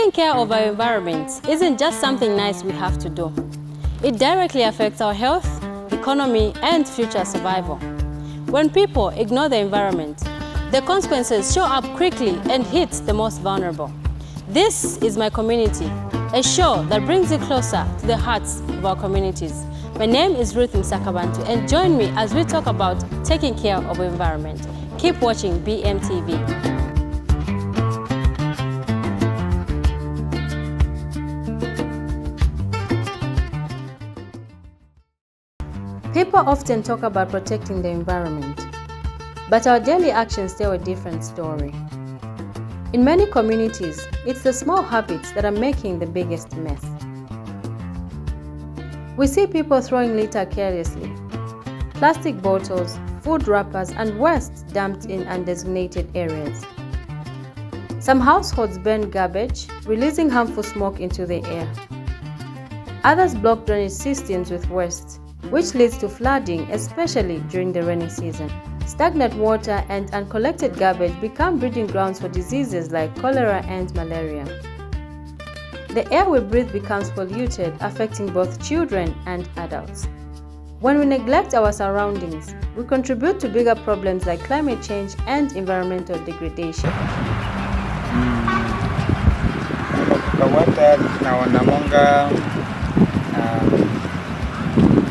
Taking care of our environment isn't just something nice we have to do. It directly affects our health, economy, and future survival. When people ignore the environment, the consequences show up quickly and hit the most vulnerable. This is My Community, a show that brings you closer to the hearts of our communities. My name is Ruth Msakabantu, and join me as we talk about taking care of the environment. Keep watching BMTV. People often talk about protecting the environment, but our daily actions tell a different story. In many communities, it's the small habits that are making the biggest mess. We see people throwing litter carelessly, plastic bottles, food wrappers, and waste dumped in undesignated areas. Some households burn garbage, releasing harmful smoke into the air. Others block drainage systems with waste, which leads to flooding, especially during the rainy season. Stagnant water and uncollected garbage become breeding grounds for diseases like cholera and malaria. The air we breathe becomes polluted, affecting both children and adults. When we neglect our surroundings, we contribute to bigger problems like climate change and environmental degradation.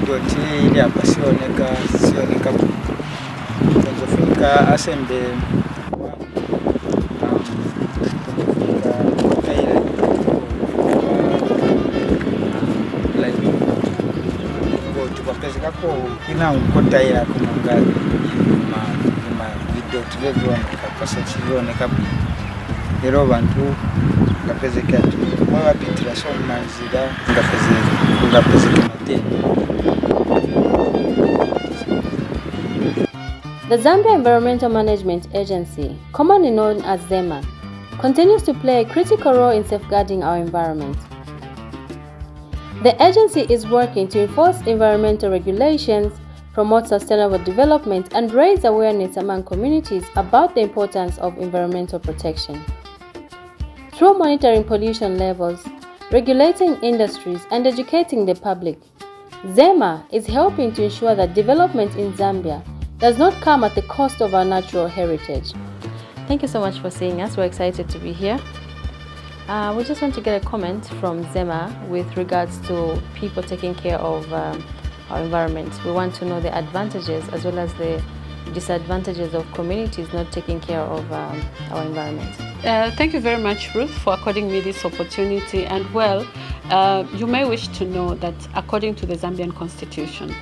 Doti ili hapa sioneka kufika asembe tukapezekako ina nkotaira kumungali ma doti levioneka pasachilioneka lero bantu ngapezeka tu mwa pitira so manzira ngapezeka mateni. The Zambia Environmental Management Agency, commonly known as ZEMA, continues to play a critical role in safeguarding our environment. The agency is working to enforce environmental regulations, promote sustainable development, and raise awareness among communities about the importance of environmental protection. Through monitoring pollution levels, regulating industries, and educating the public, ZEMA is helping to ensure that development in Zambia does not come at the cost of our natural heritage. Thank you so much for seeing us. We're excited to be here. We just want to get a comment from ZEMA with regards to people taking care of our environment. We want to know the advantages as well as the disadvantages of communities not taking care of our environment. Thank you very much, Ruth, for according me this opportunity. And well, you may wish to know that according to the Zambian Constitution,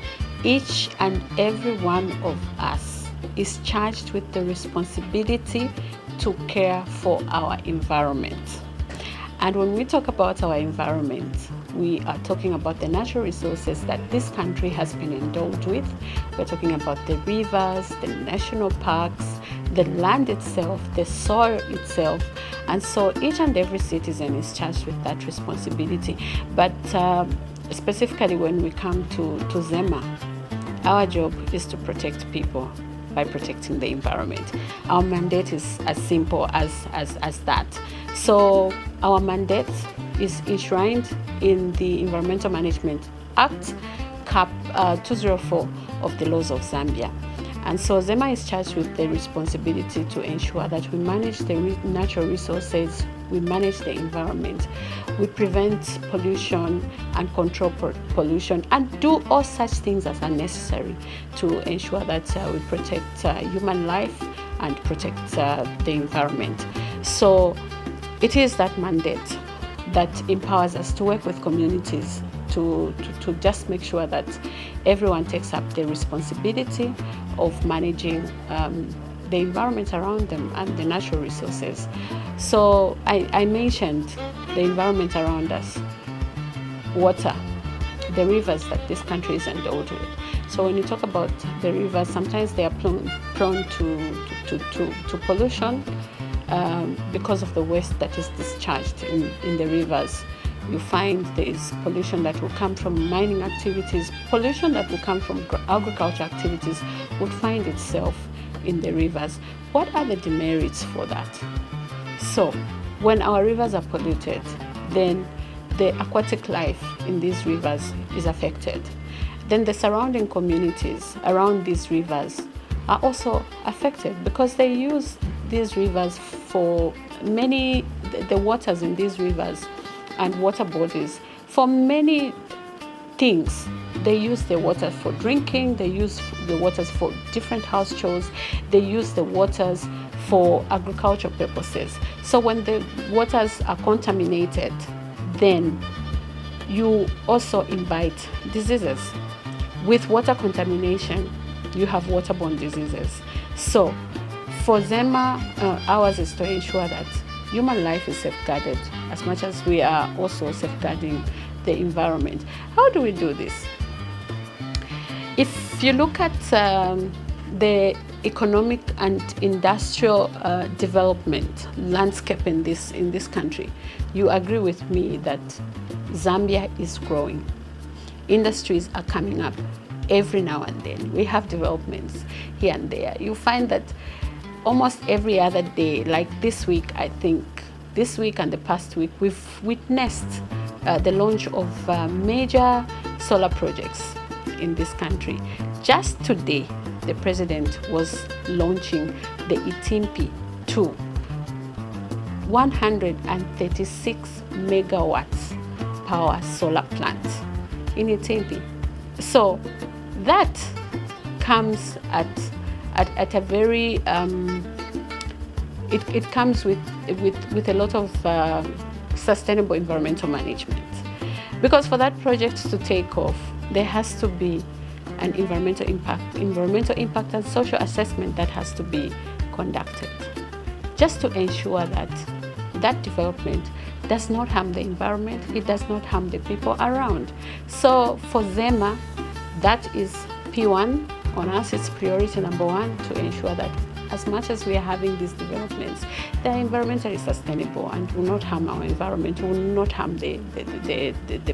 each and every one of us is charged with the responsibility to care for our environment. And when we talk about our environment, we are talking about the natural resources that this country has been endowed with. We're talking about the rivers, the national parks, the land itself, the soil itself. And so each and every citizen is charged with that responsibility. But specifically when we come to ZEMA, our job is to protect people by protecting the environment. Our mandate is as simple as that. So our mandate is enshrined in the Environmental Management Act, Cap 204 of the laws of Zambia. And so ZEMA is charged with the responsibility to ensure that we manage the natural resources, we manage the environment, we prevent pollution and control pollution, and do all such things as are necessary to ensure that we protect human life and protect the environment. So it is that mandate that empowers us to work with communities to just make sure that everyone takes up the responsibility of managing the environment around them and the natural resources. So I mentioned the environment around us, water, the rivers that this country is endowed with. So when you talk about the rivers, sometimes they are prone to pollution because of the waste that is discharged in the rivers. You find there is pollution that will come from mining activities, pollution that will come from agriculture activities would find itself in the rivers. What are the demerits for that? So when our rivers are polluted, then the aquatic life in these rivers is affected. Then the surrounding communities around these rivers are also affected because they use these rivers for many, the waters in these rivers and water bodies for many things. They use the water for drinking, they use the waters for different house chores, they use the waters for agricultural purposes. So when the waters are contaminated, then you also invite diseases. With water contamination, you have waterborne diseases. So for ZEMA, ours is to ensure that human life is safeguarded as much as we are also safeguarding the environment. How do we do this? If you look at the economic and industrial development landscape in this country, you agree with me that Zambia is growing. Industries are coming up every now and then. We have developments here and there. You find that almost every other day, like this week, I think, this week and the past week, we've witnessed the launch of major solar projects in this country. Just today, the president was launching the Itimpi 2, 136 megawatts power solar plant in Itimpi. So that comes at a very it comes with a lot of sustainable environmental management, because for that project to take off, there has to be an environmental impact and social assessment that has to be conducted, just to ensure that that development does not harm the environment, it does not harm the people around. So for ZEMA, that is P1 on us. It's priority number one, to ensure that as much as we are having these developments, they are environmentally sustainable and will not harm our environment, will not harm the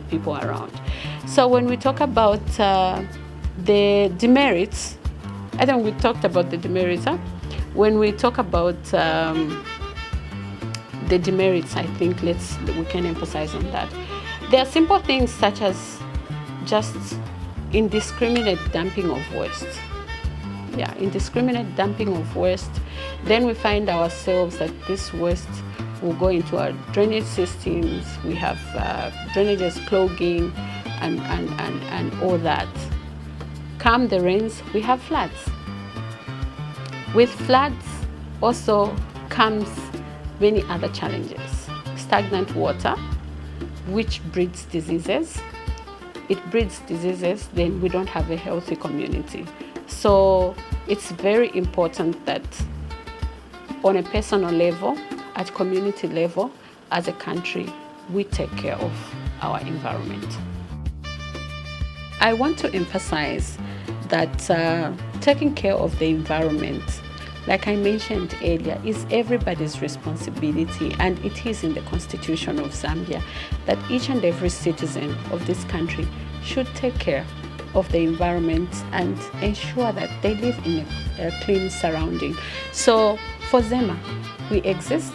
people around. So when we talk about the demerits, I think we talked about the demerits. When we talk about the demerits, I think we can emphasize on that. There are simple things such as just indiscriminate dumping of waste. Yeah, indiscriminate dumping of waste. Then we find ourselves that this waste will go into our drainage systems. We have drainages clogging and all that. Come the rains, we have floods. With floods also comes many other challenges. Stagnant water, which breeds diseases. It breeds diseases, then we don't have a healthy community. So it's very important that on a personal level, at community level, as a country, we take care of our environment. I want to emphasize that taking care of the environment, like I mentioned earlier, is everybody's responsibility, and it is in the Constitution of Zambia that each and every citizen of this country should take care of the environment and ensure that they live in a clean surrounding. So for ZEMA, we exist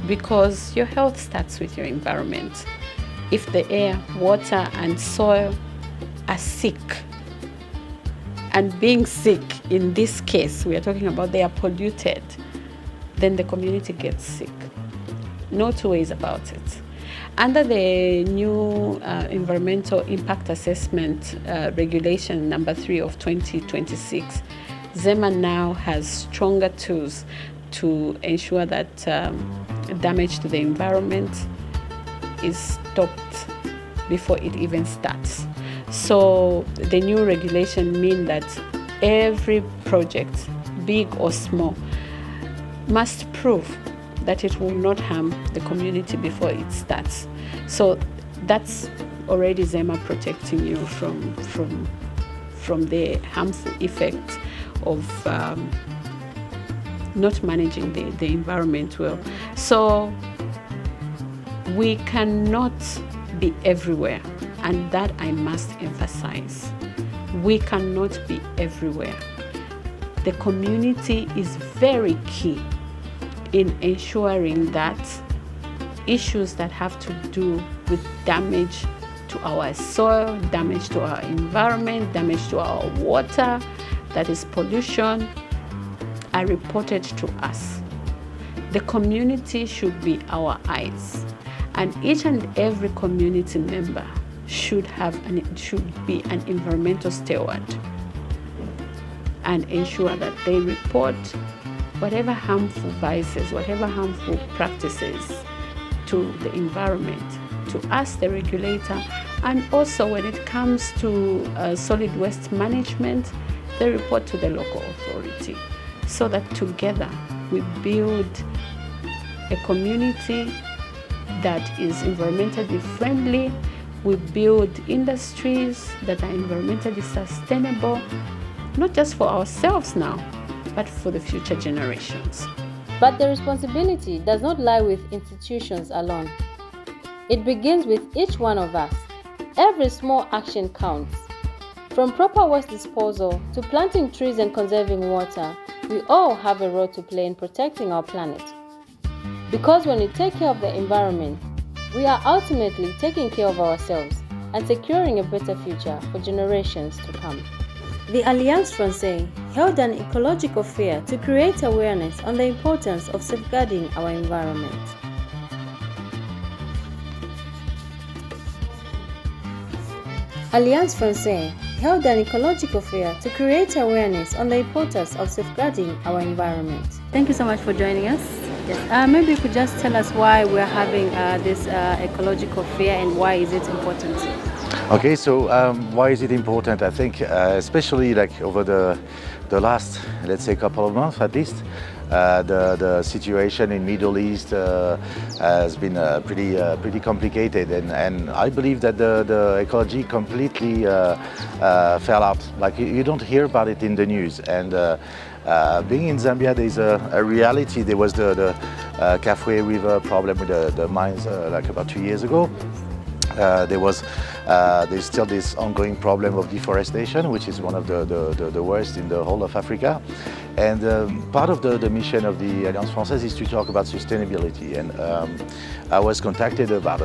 because your health starts with your environment. If the air, water, and soil are sick, and being sick, in this case, we are talking about they are polluted, then the community gets sick. No two ways about it. Under the new Environmental Impact Assessment Regulation number 3 of 2026, ZEMA now has stronger tools to ensure that damage to the environment is stopped before it even starts. So the new regulation means that every project, big or small, must prove that it will not harm the community before it starts. So that's already ZEMA protecting you from the harmful effect of not managing the environment well. So we cannot be everywhere, and that I must emphasize. We cannot be everywhere. The community is very key in ensuring that issues that have to do with damage to our soil, damage to our environment, damage to our water, that is pollution, are reported to us. The community should be our eyes, and each and every community member should be an environmental steward and ensure that they report whatever harmful vices, whatever harmful practices to the environment, to us, the regulator, and also when it comes to solid waste management, they report to the local authority, so that together we build a community that is environmentally friendly. We build industries that are environmentally sustainable, not just for ourselves now, but for the future generations. But the responsibility does not lie with institutions alone. It begins with each one of us. Every small action counts. From proper waste disposal to planting trees and conserving water, we all have a role to play in protecting our planet. Because when we take care of the environment, we are ultimately taking care of ourselves and securing a better future for generations to come. The Alliance Française held an ecological fair to create awareness on the importance of safeguarding our environment. Alliance Française held an ecological fair to create awareness on the importance of safeguarding our environment. Thank you so much for joining us. Yes. Maybe you could just tell us why we're having this ecological fair and why is it important? Okay, so why is it important? I think especially like over the last, let's say, couple of months at least, the situation in Middle East has been pretty complicated, and I believe that the ecology completely fell out. Like you don't hear about it in the news, and being in Zambia, there's a reality. There was the Kafue River problem with the mines like about 2 years ago. There's still this ongoing problem of deforestation, which is one of the worst in the whole of Africa. And part of the mission of the Alliance Française is to talk about sustainability. And I was contacted about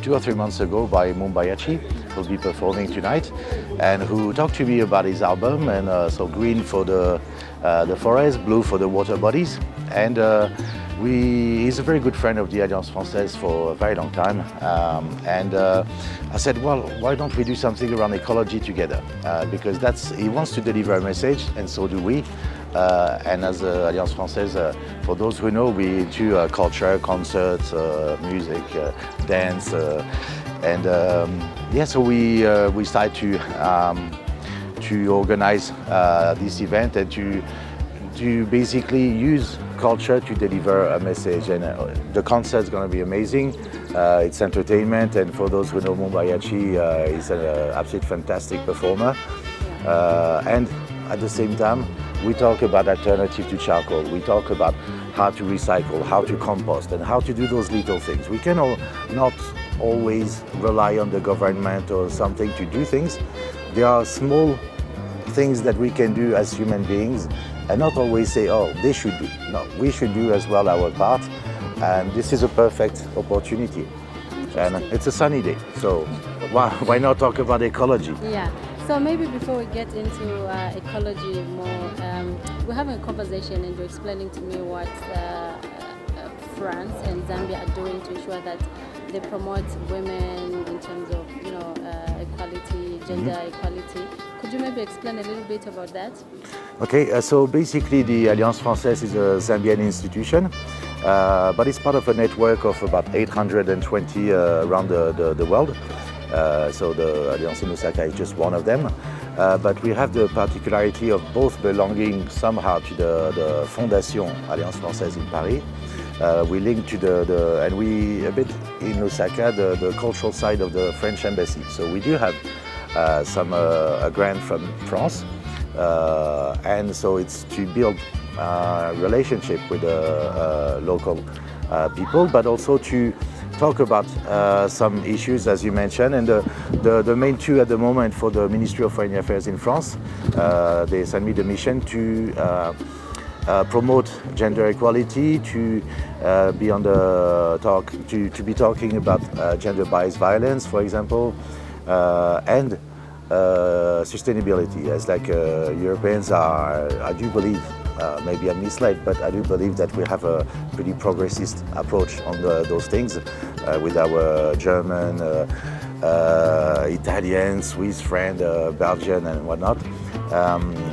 2 or 3 months ago by Mumbayachi, who'll be performing tonight, and who talked to me about his album. And so green for the forest, blue for the water bodies. And he's a very good friend of the Alliance Française for a very long time. I said, well, why don't we do something around ecology together? Because he wants to deliver a message, and so do we. And as Alliance Française, for those who know, we do culture, concerts, music, dance. So we started to organize this event and to basically use culture to deliver a message. And the concert's going to be amazing. It's entertainment, and for those who know Mumbayachi, he's an absolute fantastic performer. And at the same time, we talk about alternative to charcoal. We talk about how to recycle, how to compost, and how to do those little things. We can not always rely on the government or something to do things. There are small things that we can do as human beings, and not always say, oh, they should do. No, we should do as well our part, and this is a perfect opportunity. And it's a sunny day, so why not talk about ecology? Yeah, so maybe before we get into ecology more, we're having a conversation and you're explaining to me what France and Zambia are doing to ensure that they promote women in terms of, equality, gender equality. Could you maybe explain a little bit about that? Okay, so basically the Alliance Française is a Zambian institution, but it's part of a network of about 820 around the world. So the Alliance in Lusaka is just one of them. But we have the particularity of both belonging somehow to the Fondation Alliance Française in Paris. We link to and we a bit in Lusaka, the cultural side of the French embassy. So we do have a grant from France, and so it's to build relationship with the local people, but also to talk about some issues, as you mentioned. And the main two at the moment for the Ministry of Foreign Affairs in France, they sent me the mission to promote gender equality, to be on the talk, to be talking about gender-based violence, for example, and sustainability. As like Europeans are, I do believe, maybe I'm misled, but I do believe that we have a pretty progressist approach on those things with our German, Italian, Swiss friend, Belgian and whatnot.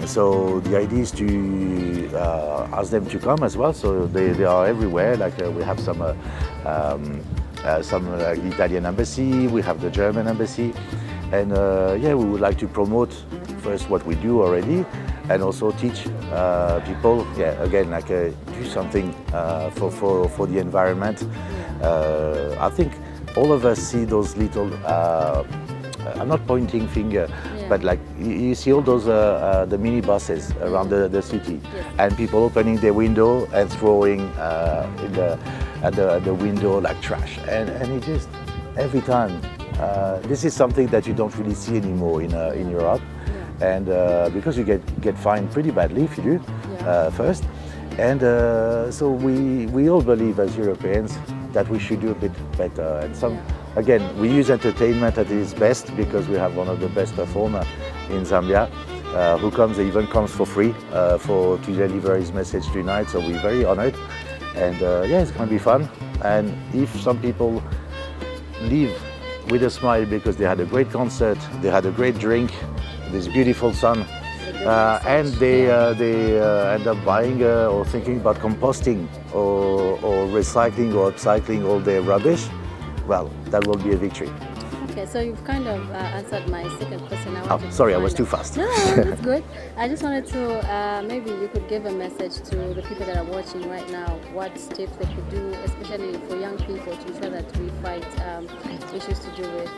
So the idea is to ask them to come as well. So they are everywhere. Like we have some like the Italian embassy, we have the German embassy, and yeah, we would like to promote first what we do already, and also teach people. Yeah, again, like do something for the environment. I think all of us see those little. I'm not pointing finger, but like you see all those the mini buses around the city, and people opening their window and throwing at the window like trash, and it just every time. This is something that you don't really see anymore in Europe, and because you get fined pretty badly if you do first, and so we all believe as Europeans that we should do a bit better, and some. Again, we use entertainment at its best because we have one of the best performers in Zambia who even comes for free to deliver his message tonight. So we're very honored, and yeah, it's going to be fun. And if some people leave with a smile because they had a great concert, they had a great drink, this beautiful sun, and they end up buying or thinking about composting or recycling or upcycling all their rubbish, well, that will be a victory. Okay, so you've kind of answered my second question. Sorry, I was too fast. No, that's good. I just wanted to, maybe you could give a message to the people that are watching right now, what steps they could do, especially for young people, to ensure that we fight issues to do with,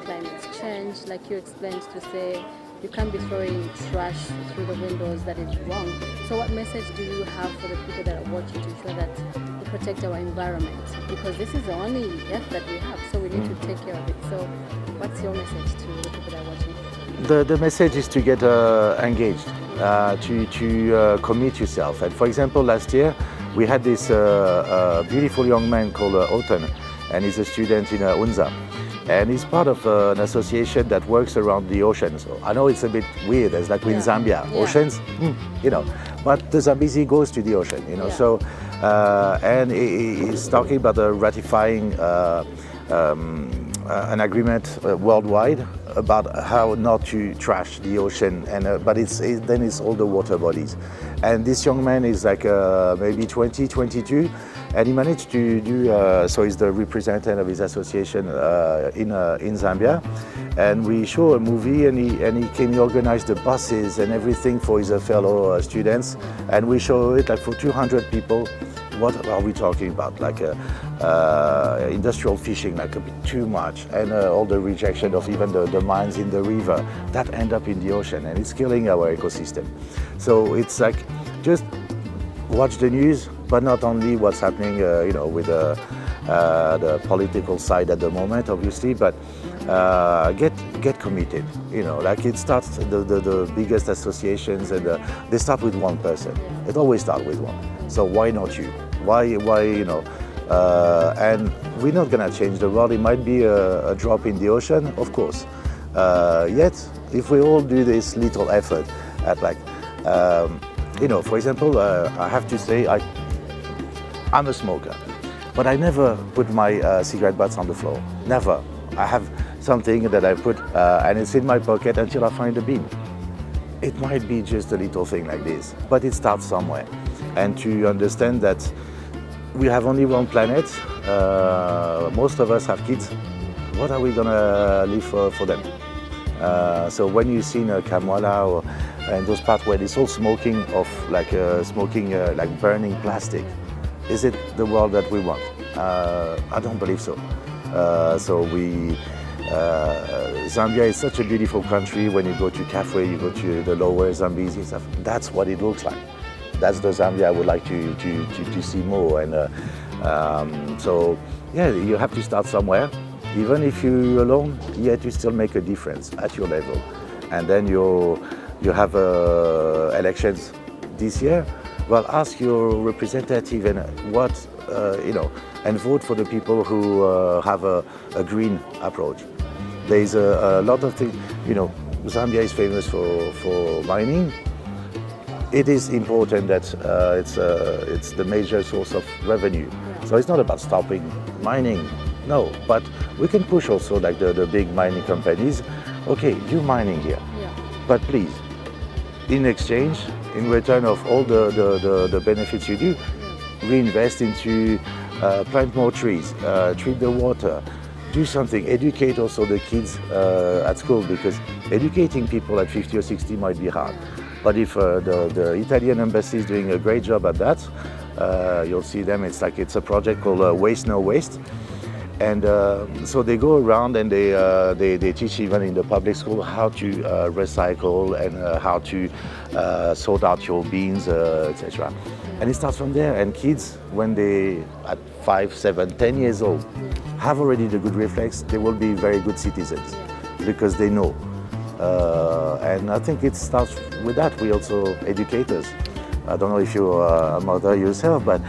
climate change, like you explained, to say you can't be throwing trash through the windows, that is wrong. So what message do you have for the people that are watching to ensure that we protect our environment? Because this is the only earth that we have, so we need to take care of it. So what's your message to the people that are watching? The message is to get engaged, to commit yourself. And for example, last year we had this beautiful young man called Oten, and he's a student in UNZA. And he's part of an association that works around the ocean. So I know it's a bit weird, it's like in Zambia, oceans, but the Zambezi goes to the ocean, So, and he's talking about ratifying an agreement worldwide about how not to trash the ocean, and but then it's all the water bodies. And this young man is like maybe 20, 22, and he managed to do, so he's the representative of his association in Zambia, and we show a movie, and he organized the buses and everything for his fellow students, and we show it like for 200 people. What are we talking about? Like industrial fishing, like a bit too much, and all the rejection of even the mines in the river that end up in the ocean, and it's killing our ecosystem. So it's like just watch the news, but not only what's happening, with the political side at the moment, obviously, but get committed. Like it starts the biggest associations, and they start with one person. It always starts with one. So why not you? Why and we're not gonna change the world. It might be a drop in the ocean, of course. Yet, if we all do this little effort at for example, I have to say I'm a smoker, but I never put my cigarette butts on the floor. Never. I have something that I put and it's in my pocket until I find a bin. It might be just a little thing like this, but it starts somewhere. And to understand that we have only one planet, most of us have kids, what are we gonna leave for them? So when you see in Kamwala and those parts where it's all smoking of like burning plastic, is it the world that we want? I don't believe so. Zambia is such a beautiful country. When you go to Kafue, you go to the lower Zambezi stuff, that's what it looks like. That's the Zambia I would like to see more. And so, yeah, you have to start somewhere. Even if you're alone, yet you still make a difference at your level. And then you have elections this year. well, ask your representative and and vote for the people who have a green approach. There's a lot of things, Zambia is famous for mining. It is important that it's the major source of revenue. So it's not about stopping mining, no, but we can push also like the big mining companies. Okay, you mining here, but please, in exchange, in return of all the benefits you do, reinvest into plant more trees, treat the water, do something, educate also the kids at school, because educating people at 50 or 60 might be hard. But if the Italian embassy is doing a great job at that, you'll see them, it's a project called Waste No Waste. And so they go around and they teach even in the public school how to recycle and how to sort out your bins, etc. And it starts from there. And kids, when they at 5, 7, 10 years old, have already the good reflex, they will be very good citizens because they know. And I think it starts with that. We also educators. I don't know if you're a mother yourself, but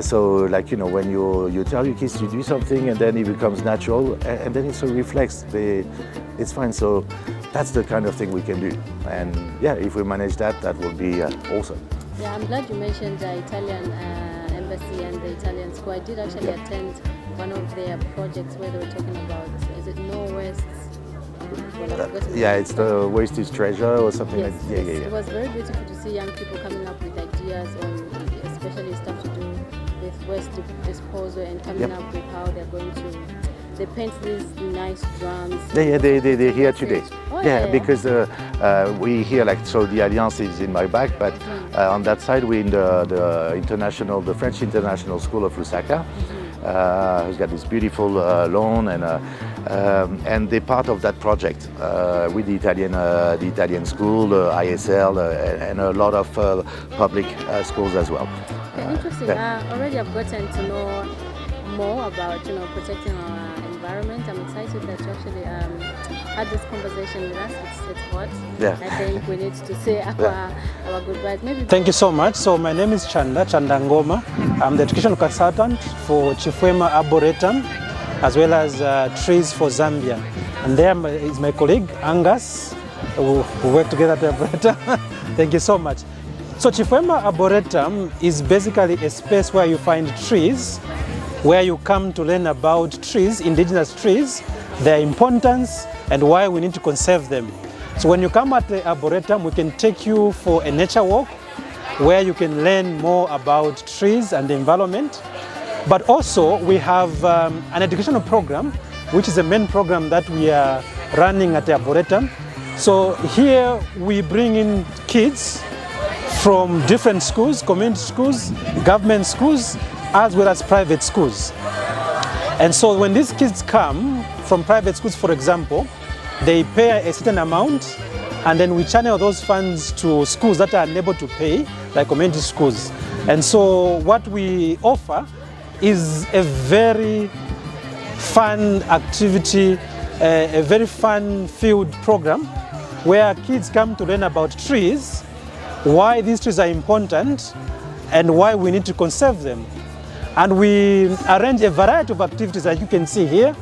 so when you tell your kids to do something and then it becomes natural and then it's a reflex, it's fine. So that's the kind of thing we can do. And yeah, if we manage that, that would be awesome. Yeah, I'm glad you mentioned the Italian embassy and the Italian school. I did actually attend one of their projects where they were talking about, is it No Waste? Yeah, it's the Waste is Treasure or something like that. Yeah. It was very beautiful to see young people coming up with ideas on especially stuff to do with waste disposal and coming up with how they're going to, they paint these nice drums. They're here today. Because we here, so the Alliance is in my back, but on that side we're in the French International School of Lusaka. Who's got this beautiful lawn, and they're part of that project with the Italian school, ISL, and a lot of public schools as well. Okay, interesting. Already I've gotten to know more about protecting our environment. I'm excited that you actually had this conversation with us. It's hot. I think we need to say our goodbyes. Thank you so much. So my name is Chanda Ngoma. I'm the education consultant for Chifwema Arboretum, as well as Trees for Zambia. And there is my colleague Angus, who work together at the Arboretum. Thank you so much. So Chifwema Arboretum is basically a space where you find trees, where you come to learn about trees, indigenous trees, their importance, and why we need to conserve them. So when you come at the Arboretum, we can take you for a nature walk, where you can learn more about trees and the environment. But also we have an educational program, which is the main program that we are running at the Arboretum. So here we bring in kids from different schools, community schools, government schools, as well as private schools. And so when these kids come from private schools, for example, they pay a certain amount, and then we channel those funds to schools that are unable to pay, like community schools. And so what we offer is a very fun activity, a very fun-filled program where kids come to learn about trees, why these trees are important, and why we need to conserve them. And we arrange a variety of activities that you can see here,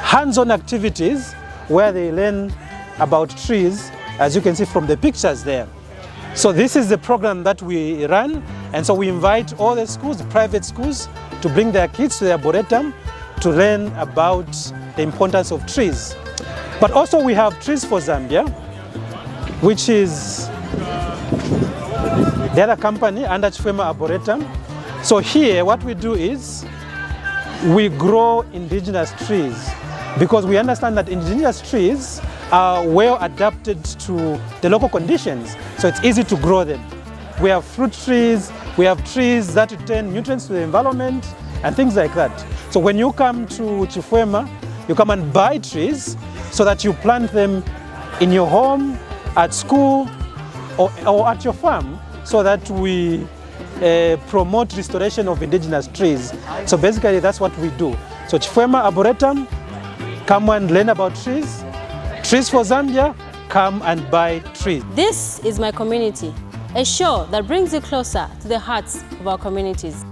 hands-on activities where they learn about trees, as you can see from the pictures there. So this is the program that we run, and so we invite all the schools, private schools, to bring their kids to the Arboretum to learn about the importance of trees. But also we have Trees for Zambia, which is the other company under Chifwema Arboretum. So here what we do is we grow indigenous trees, because we understand that indigenous trees are well adapted to the local conditions, so it's easy to grow them. We have fruit trees, we have trees that return nutrients to the environment and things like that. So when you come to Chifwema, you come and buy trees so that you plant them in your home, at school, or at your farm, so that we promote restoration of indigenous trees. So basically that's what we do. So Chifwema Arboretum, come and learn about trees. Trees for Zambia, come and buy trees. This is my community. a show that brings you closer to the hearts of our communities.